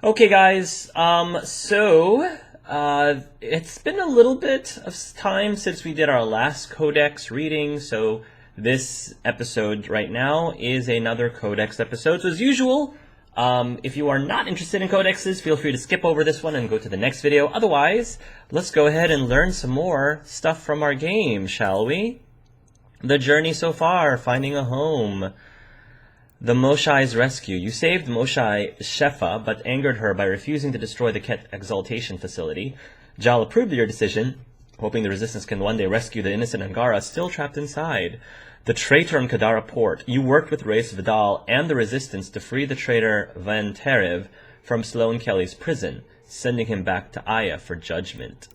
Okay, guys. It's been a little bit of time since we did our last Codex reading, so this episode right now is another Codex episode. So as usual, if you are not interested in Codexes, feel free to skip over this one and go to the next video. Otherwise, let's go ahead and learn some more stuff from our game, shall we? The journey so far, finding a home. The Moshai's rescue. You saved Moshai Shefa, but angered her by refusing to destroy the Ket Exaltation facility. Jal approved of your decision, hoping the Resistance can one day rescue the innocent Angara still trapped inside. The traitor in Kadara port. You worked with Reyes Vidal and the Resistance to free the traitor Van Terev from Sloane Kelly's prison, sending him back to Aya for judgment.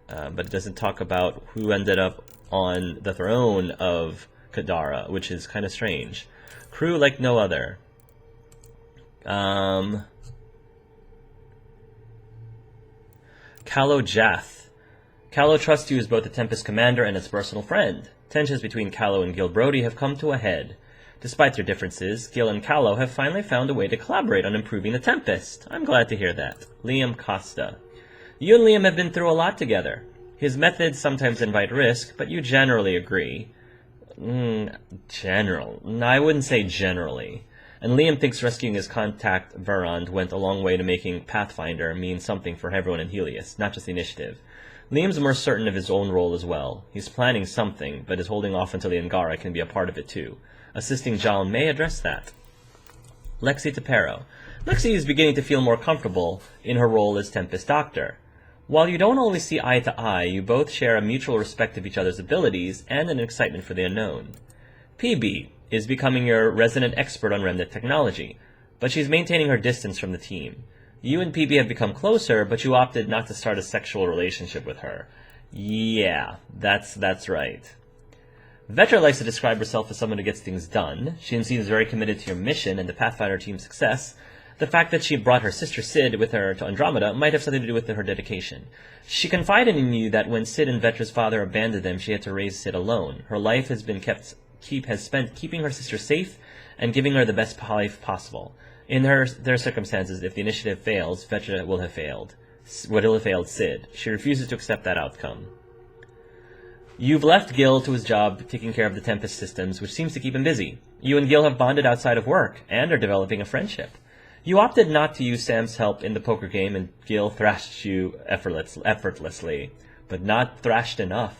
But it doesn't talk about who ended up on the throne of Kadara, which is kind of strange. Crew like no other. Kalo Jath. Kalo trusts you as both the Tempest commander and its personal friend. Tensions between Kalo and Gil Brody have come to a head. Despite their differences, Gil and Kalo have finally found a way to collaborate on improving the Tempest. I'm glad to hear that. Liam Costa. You and Liam have been through a lot together. His methods sometimes invite risk, but you generally agree. I wouldn't say generally. And Liam thinks rescuing his contact Verond went a long way to making Pathfinder mean something for everyone in Helios, not just the Initiative. Liam's more certain of his own role as well. He's planning something, but is holding off until the Angara can be a part of it too. Assisting Jal may address that. Lexi Tapero. Lexi is beginning to feel more comfortable in her role as Tempest Doctor. While you don't always see eye to eye, you both share a mutual respect of each other's abilities and an excitement for the unknown. PB is becoming your resident expert on remnant technology, but she's maintaining her distance from the team. You and PB have become closer, but you opted not to start a sexual relationship with her. Yeah, that's right. Vetra likes to describe herself as someone who gets things done. She seems very committed to your mission and the Pathfinder team's success. The fact that she brought her sister Sid with her to Andromeda might have something to do with her dedication. She confided in you that when Sid and Vetra's father abandoned them, she had to raise Sid alone. Her life has been spent keeping her sister safe and giving her the best life possible. In their circumstances, if the Initiative fails, Vetra will have failed Sid. She refuses to accept that outcome. You've left Gil to his job taking care of the Tempest systems, which seems to keep him busy. You and Gil have bonded outside of work and are developing a friendship. You opted not to use Sam's help in the poker game, and Gil thrashed you effortlessly, but not thrashed enough.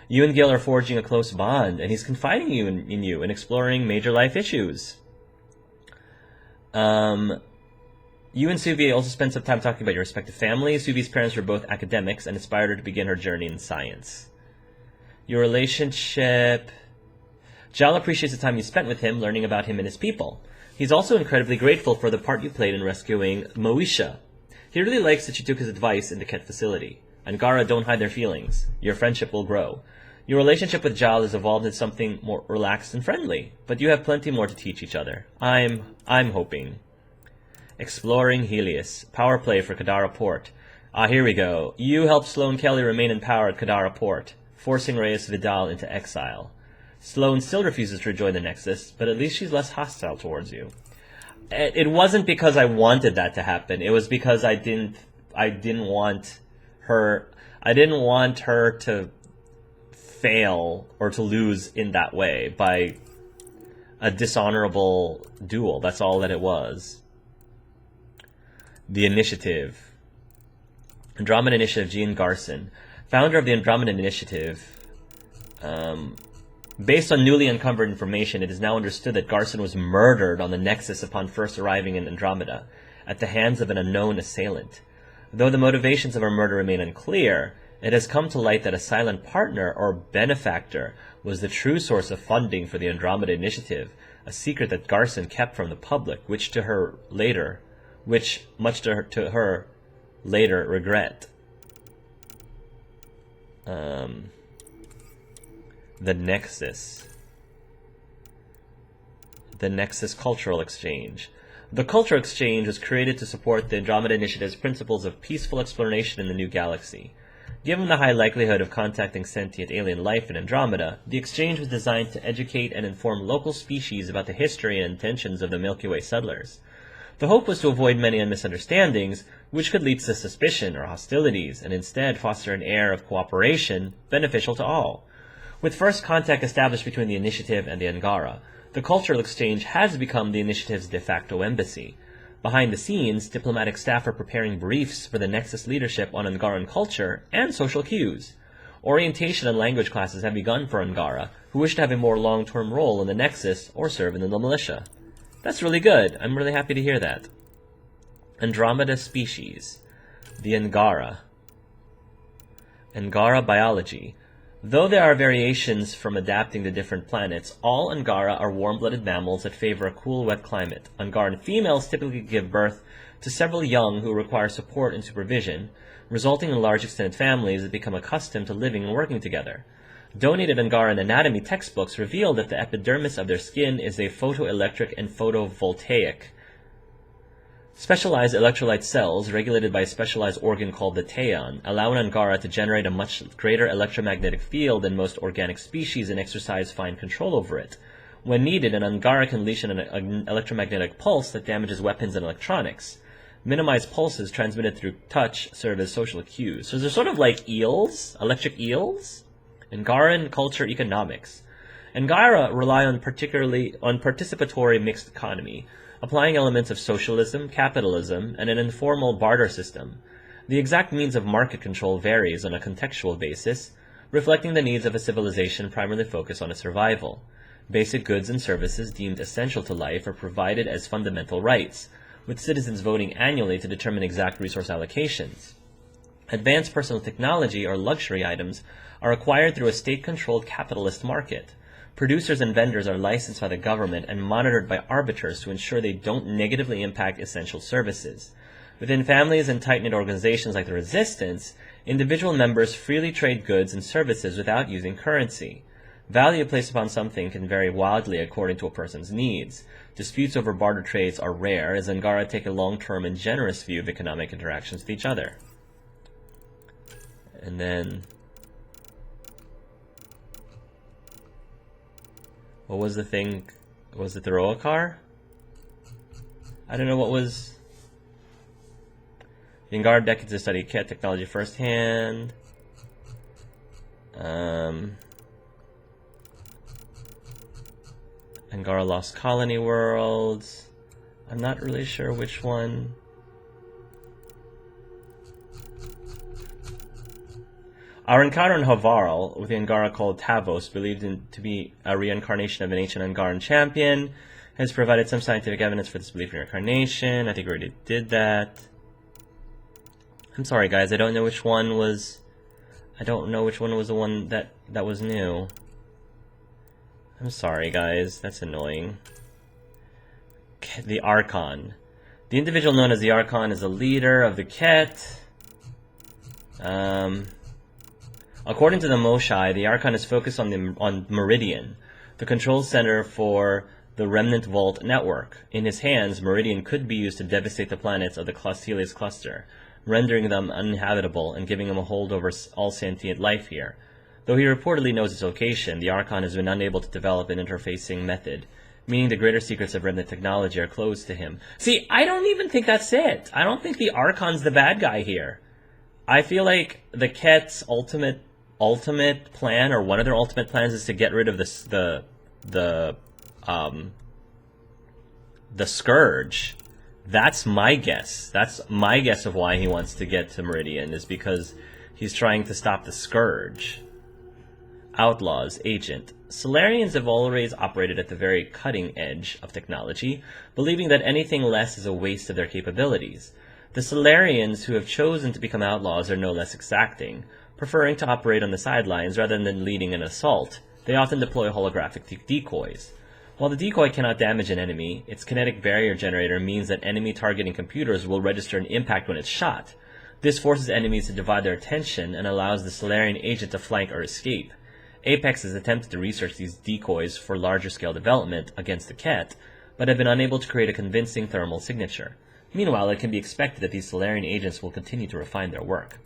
You and Gil are forging a close bond, and he's confiding in you and exploring major life issues. You and Suvi also spent some time talking about your respective families. Suvi's parents were both academics and inspired her to begin her journey in science. Your relationship... Jal appreciates the time you spent with him, learning about him and his people. He's also incredibly grateful for the part you played in rescuing Moesha. He really likes that you took his advice in the Ket facility. Angara don't hide their feelings. Your friendship will grow. Your relationship with Jal has evolved into something more relaxed and friendly, but you have plenty more to teach each other. I'm hoping. Exploring Helios. Power play for Kadara Port. Here we go. You helped Sloane Kelly remain in power at Kadara Port, forcing Reyes Vidal into exile. Sloane still refuses to rejoin the Nexus, but at least she's less hostile towards you. It wasn't because I wanted that to happen. It was because I didn't want her to fail or to lose in that way by a dishonorable duel. That's all that it was. The Initiative. Andromeda Initiative, Jean Garson. Founder of the Andromeda Initiative. Based on newly uncovered information, it is now understood that Garson was murdered on the Nexus upon first arriving in Andromeda, at the hands of an unknown assailant. Though the motivations of her murder remain unclear, it has come to light that a silent partner or benefactor was the true source of funding for the Andromeda Initiative, a secret that Garson kept from the public, which much to her later regret. The Nexus. The Nexus Cultural Exchange. The Cultural Exchange was created to support the Andromeda Initiative's principles of peaceful exploration in the new galaxy. Given the high likelihood of contacting sentient alien life in Andromeda, the exchange was designed to educate and inform local species about the history and intentions of the Milky Way settlers. The hope was to avoid many misunderstandings, which could lead to suspicion or hostilities, and instead foster an air of cooperation beneficial to all. With first contact established between the Initiative and the Angara, the cultural exchange has become the Initiative's de facto embassy. Behind the scenes, diplomatic staff are preparing briefs for the Nexus leadership on Angaran culture and social cues. Orientation and language classes have begun for Angara, who wish to have a more long-term role in the Nexus or serve in the militia. That's really good. I'm really happy to hear that. Andromeda species. The Angara. Angara biology. Though there are variations from adapting to different planets, all Angara are warm-blooded mammals that favor a cool, wet climate. Angaran females typically give birth to several young who require support and supervision, resulting in large extended families that become accustomed to living and working together. Donated Angaran anatomy textbooks reveal that the epidermis of their skin is a photoelectric and photovoltaic. Specialized electrolyte cells, regulated by a specialized organ called the taon, allow an Angara to generate a much greater electromagnetic field than most organic species and exercise fine control over it. When needed, an Angara can unleash an electromagnetic pulse that damages weapons and electronics. Minimized pulses transmitted through touch serve as social cues. So they're sort of like eels, electric eels. Angaran culture economics. Angara rely on participatory mixed economy, applying elements of socialism, capitalism, and an informal barter system. The exact means of market control varies on a contextual basis, reflecting the needs of a civilization primarily focused on its survival. Basic goods and services deemed essential to life are provided as fundamental rights, with citizens voting annually to determine exact resource allocations. Advanced personal technology or luxury items are acquired through a state-controlled capitalist market. Producers and vendors are licensed by the government and monitored by arbiters to ensure they don't negatively impact essential services. Within families and tight-knit organizations like the Resistance, individual members freely trade goods and services without using currency. Value placed upon something can vary wildly according to a person's needs. Disputes over barter trades are rare, as Angara take a long-term and generous view of economic interactions with each other. And then, what was the thing? Was it the Roakar? I don't know what was. The Angara decades to study cat technology firsthand. Angara Lost Colony Worlds. I'm not really sure which one. Our encounter in Havarl with the Angara called Tavos, believed to be a reincarnation of an ancient Angaran champion, has provided some scientific evidence for this belief in reincarnation. I think we already did that. I'm sorry, guys. I don't know which one was the one that was new. I'm sorry, guys. That's annoying. The Archon. The individual known as the Archon is the leader of the Ket. According to the Moshai, the Archon is focused on Meridian, the control center for the Remnant Vault network. In his hands, Meridian could be used to devastate the planets of the Helios cluster, rendering them uninhabitable and giving him a hold over all sentient life here. Though he reportedly knows its location, the Archon has been unable to develop an interfacing method, meaning the greater secrets of Remnant technology are closed to him. See, I don't even think that's it. I don't think the Archon's the bad guy here. I feel like the Ket's ultimate plan, or one of their ultimate plans, is to get rid of the Scourge. That's my guess. That's my guess of why he wants to get to Meridian, is because he's trying to stop the Scourge. Outlaws, Agent. Solarians have always operated at the very cutting edge of technology, believing that anything less is a waste of their capabilities. The Solarians who have chosen to become outlaws are no less exacting, preferring to operate on the sidelines rather than leading an assault. They often deploy holographic decoys. While the decoy cannot damage an enemy, its kinetic barrier generator means that enemy targeting computers will register an impact when it's shot. This forces enemies to divide their attention and allows the Silurian agent to flank or escape. Apex has attempted to research these decoys for larger-scale development against the Ket, but have been unable to create a convincing thermal signature. Meanwhile, it can be expected that these Silurian agents will continue to refine their work.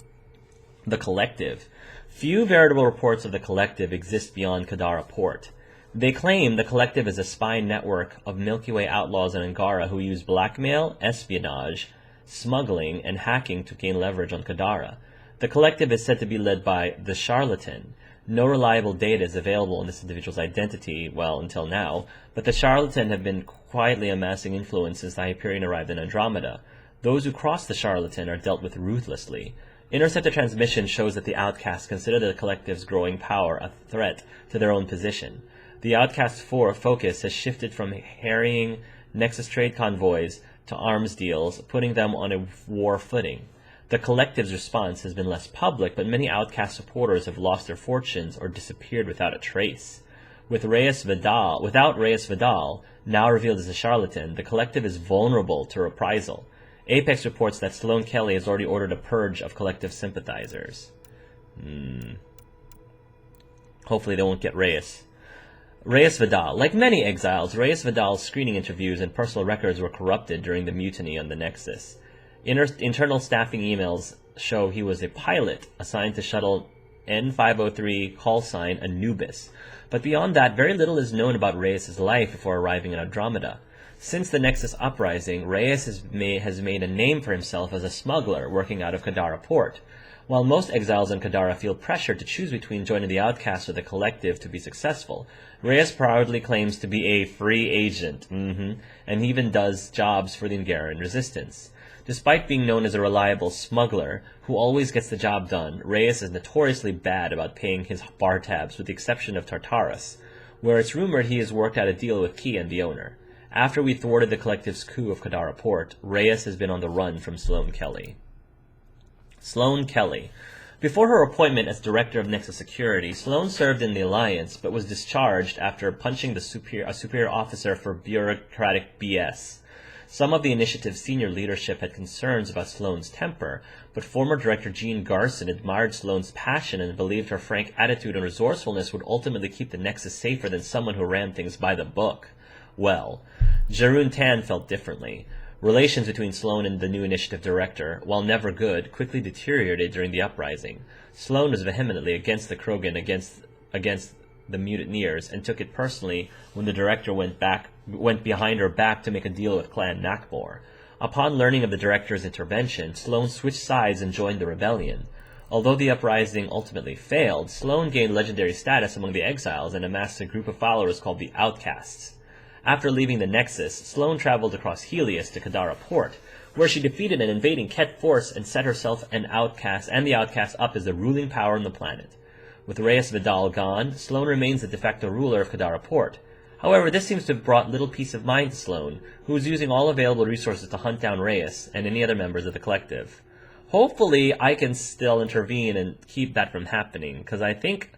The Collective. Few veritable reports of the Collective exist beyond Kadara Port. They claim the collective is a spy network of Milky Way outlaws in Angara who use blackmail, espionage, smuggling, and hacking to gain leverage on Kadara. The collective is said to be led by the Charlatan. No reliable data is available on this individual's identity, well, until now, but the Charlatan have been quietly amassing influence since the Hyperion arrived in Andromeda. Those who cross the Charlatan are dealt with ruthlessly. Intercepted transmission shows that the Outcasts consider the collective's growing power a threat to their own position. The Outcasts' focus has shifted from harrying Nexus trade convoys to arms deals, putting them on a war footing. The collective's response has been less public, but many Outcast supporters have lost their fortunes or disappeared without a trace. Without Reyes Vidal, now revealed as a charlatan, the collective is vulnerable to reprisal. Apex reports that Sloane Kelly has already ordered a purge of collective sympathizers. Hopefully they won't get Reyes. Reyes Vidal. Like many exiles, Reyes Vidal's screening interviews and personal records were corrupted during the mutiny on the Nexus. Internal staffing emails show he was a pilot assigned to shuttle N503 call sign Anubis. But beyond that, very little is known about Reyes' life before arriving in Andromeda. Since the Nexus uprising, Reyes has made a name for himself as a smuggler working out of Kadara port. While most exiles on Kadara feel pressure to choose between joining the Outcasts or the Collective to be successful, Reyes proudly claims to be a free agent, and even does jobs for the Angaran resistance. Despite being known as a reliable smuggler who always gets the job done, Reyes is notoriously bad about paying his bar tabs, with the exception of Tartarus, where it's rumored he has worked out a deal with Kia and the owner. After we thwarted the Collective's coup of Kadara Port, Reyes has been on the run from Sloane Kelly. Sloane Kelly. Before her appointment as Director of Nexus Security, Sloane served in the Alliance, but was discharged after punching a superior officer for bureaucratic BS. Some of the Initiative's senior leadership had concerns about Sloane's temper, but former Director Jean Garson admired Sloane's passion and believed her frank attitude and resourcefulness would ultimately keep the Nexus safer than someone who ran things by the book. Well, Jarun Tan felt differently. Relations between Sloane and the new Initiative Director, while never good, quickly deteriorated during the uprising. Sloane was vehemently against the Krogan, against the mutineers, and took it personally when the Director went behind her back to make a deal with Clan Nakbor. Upon learning of the Director's intervention, Sloane switched sides and joined the rebellion. Although the uprising ultimately failed, Sloane gained legendary status among the exiles and amassed a group of followers called the Outcasts. After leaving the Nexus, Sloane traveled across Helios to Kadara Port, where she defeated an invading Ket force and set herself and the Outcasts up as the ruling power on the planet. With Reyes Vidal gone, Sloane remains the de facto ruler of Kadara Port. However, this seems to have brought little peace of mind to Sloane, who is using all available resources to hunt down Reyes and any other members of the Collective. Hopefully, I can still intervene and keep that from happening, because I think,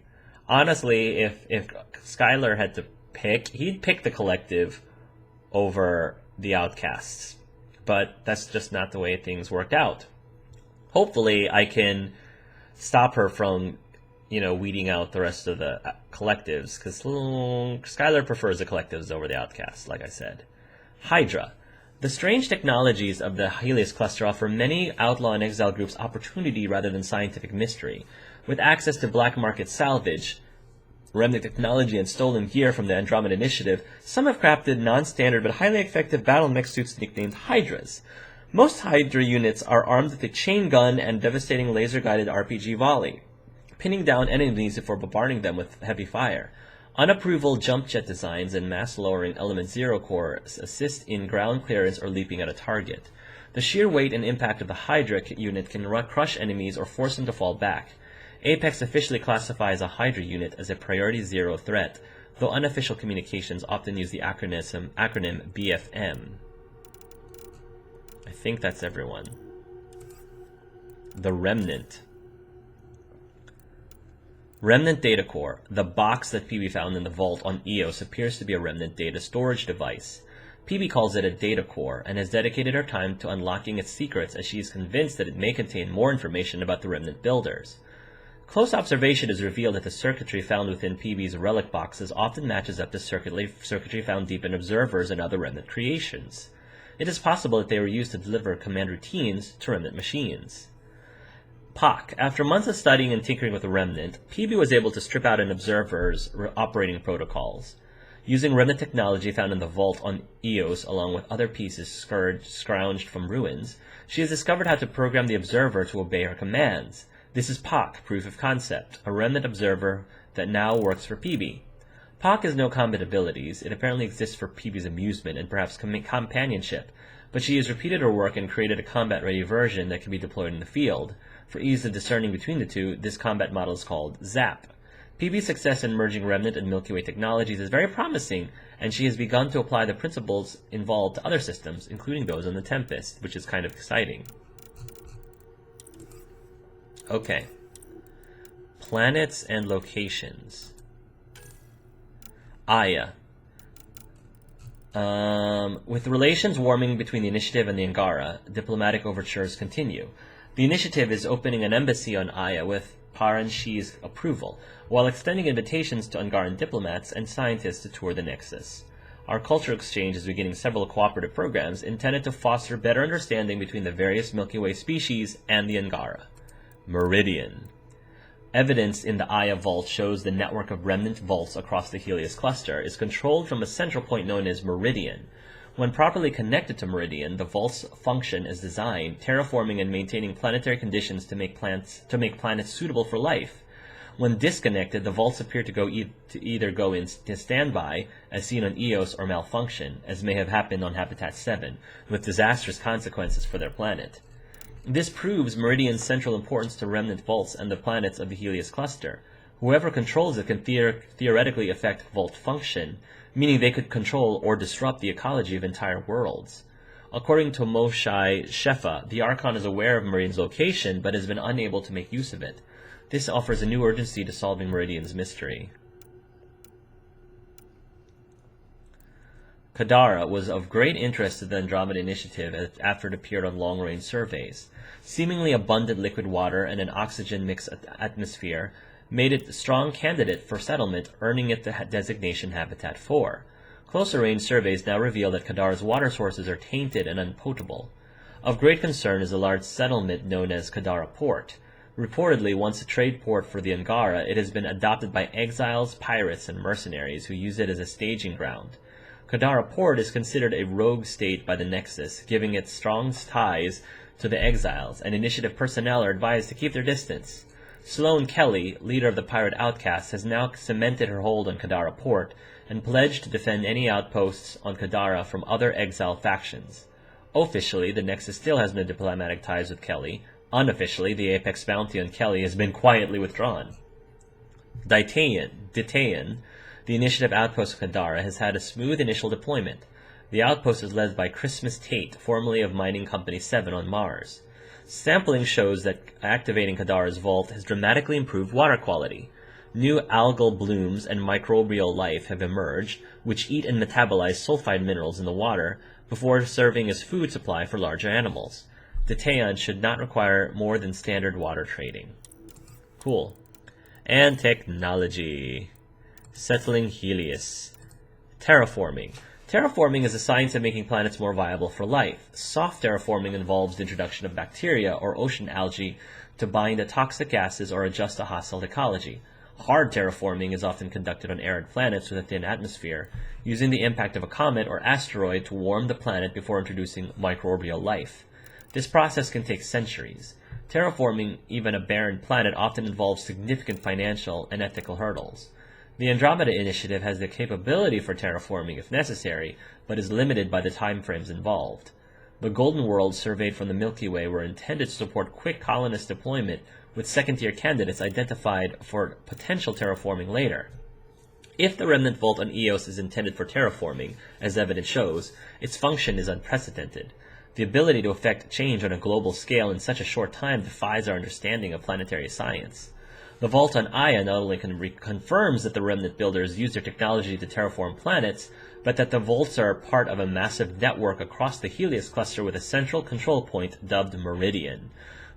honestly, if Skylar had to pick, he'd pick the Collective over the Outcasts. But that's just not the way things worked out. Hopefully, I can stop her from, weeding out the rest of the Collectives, because Skylar prefers the Collectives over the Outcasts, like I said. Hydra. The strange technologies of the Helios cluster offer many outlaw and exile groups opportunity rather than scientific mystery. With access to black market salvage, remnant technology, and stolen gear from the Andromeda Initiative, some have crafted non-standard but highly effective battle mech suits nicknamed Hydras. Most Hydra units are armed with a chain gun and devastating laser-guided RPG volley, pinning down enemies before bombarding them with heavy fire. Unapproval jump jet designs and mass-lowering Element Zero cores assist in ground clearance or leaping at a target. The sheer weight and impact of the Hydra unit can crush enemies or force them to fall back. Apex officially classifies a Hydra unit as a Priority Zero threat, though unofficial communications often use the acronym BFM. I think that's everyone. The Remnant. Remnant Data Core. The box that PB found in the vault on EOS appears to be a Remnant data storage device. PB calls it a data core and has dedicated her time to unlocking its secrets, as she is convinced that it may contain more information about the Remnant builders. Close observation has revealed that the circuitry found within PB's relic boxes often matches up to circuitry found deep in Observers and other Remnant creations. It is possible that they were used to deliver command routines to Remnant machines. POC. After months of studying and tinkering with the Remnant, PB was able to strip out an Observer's operating protocols. Using remnant technology found in the vault on Eos along with other pieces scrounged from ruins, she has discovered how to program the observer to obey her commands. This is POC, Proof of Concept, a remnant observer that now works for PB. POC has no combat abilities. It apparently exists for PB's amusement and perhaps companionship, but she has repeated her work and created a combat-ready version that can be deployed in the field. For ease of discerning between the two, this combat model is called ZAP. PB's success in merging Remnant and Milky Way technologies is very promising, and she has begun to apply the principles involved to other systems, including those on the Tempest, which is kind of exciting. Okay. Planets and locations. Aya. With relations warming between the Initiative and the Angara, diplomatic overtures continue. The Initiative is opening an embassy on Aya with Paran Shi's approval, while extending invitations to Angaran diplomats and scientists to tour the Nexus. Our culture exchange is beginning several cooperative programs intended to foster better understanding between the various Milky Way species and the Angara. Meridian. Evidence in the Aya vault shows the network of remnant vaults across the Helios cluster is controlled from a central point known as Meridian. When properly connected to Meridian, the vaults function as designed, terraforming and maintaining planetary conditions to make planets suitable for life. When disconnected, the vaults appear to either go into standby, as seen on Eos, or malfunction, as may have happened on Habitat 7, with disastrous consequences for their planet. This proves Meridian's central importance to remnant vaults and the planets of the Helios cluster. Whoever controls it can theoretically affect vault function, meaning they could control or disrupt the ecology of entire worlds. According to Moshe Shefa, the Archon is aware of Meridian's location, but has been unable to make use of it. This offers a new urgency to solving Meridian's mystery. Kadara was of great interest to the Andromeda Initiative after it appeared on long-range surveys. Seemingly abundant liquid water and an oxygen-mixed atmosphere made it a strong candidate for settlement, earning it the designation Habitat 4. Closer-range surveys now reveal that Kadara's water sources are tainted and unpotable. Of great concern is a large settlement known as Kadara Port. Reportedly, once a trade port for the Angara, it has been adopted by exiles, pirates, and mercenaries who use it as a staging ground. Kadara Port is considered a rogue state by the Nexus, giving it strong ties to the exiles, and Initiative personnel are advised to keep their distance. Sloane Kelly, leader of the pirate outcasts, has now cemented her hold on Kadara Port and pledged to defend any outposts on Kadara from other exile factions. Officially, the Nexus still has no diplomatic ties with Kelly. Unofficially, the Apex bounty on Kelly has been quietly withdrawn. Ditaean, the Initiative outpost of Kadara, has had a smooth initial deployment. The outpost is led by Christmas Tate, formerly of Mining Company 7 on Mars. Sampling shows that activating Kadara's vault has dramatically improved water quality. New algal blooms and microbial life have emerged, which eat and metabolize sulfide minerals in the water before serving as food supply for larger animals. Ditaean should not require more than standard water trading. Cool. And technology. Settling Helios. Terraforming. Terraforming is the science of making planets more viable for life. Soft terraforming involves the introduction of bacteria or ocean algae to bind to toxic gases or adjust a hostile ecology. Hard terraforming is often conducted on arid planets with a thin atmosphere, using the impact of a comet or asteroid to warm the planet before introducing microbial life. This process can take centuries. Terraforming even a barren planet often involves significant financial and ethical hurdles. The Andromeda Initiative has the capability for terraforming if necessary, but is limited by the timeframes involved. The Golden Worlds surveyed from the Milky Way were intended to support quick colonist deployment, with second-tier candidates identified for potential terraforming later. If the remnant vault on Eos is intended for terraforming, as evidence shows, its function is unprecedented. The ability to effect change on a global scale in such a short time defies our understanding of planetary science. The vault on Aya not only confirms that the remnant builders use their technology to terraform planets, but that the vaults are part of a massive network across the Helios cluster with a central control point dubbed Meridian.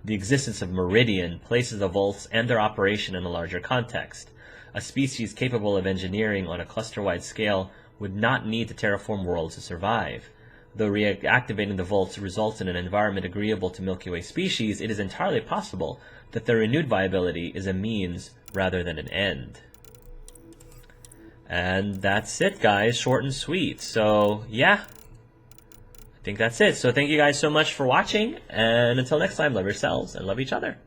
The existence of Meridian places the vaults and their operation in a larger context. A species capable of engineering on a cluster-wide scale would not need to terraform worlds to survive. Though reactivating the vaults results in an environment agreeable to Milky Way species, it is entirely possible that their renewed viability is a means rather than an end. And that's it, guys. Short and sweet. So, yeah. I think that's it. So thank you guys so much for watching. And until next time, love yourselves and love each other.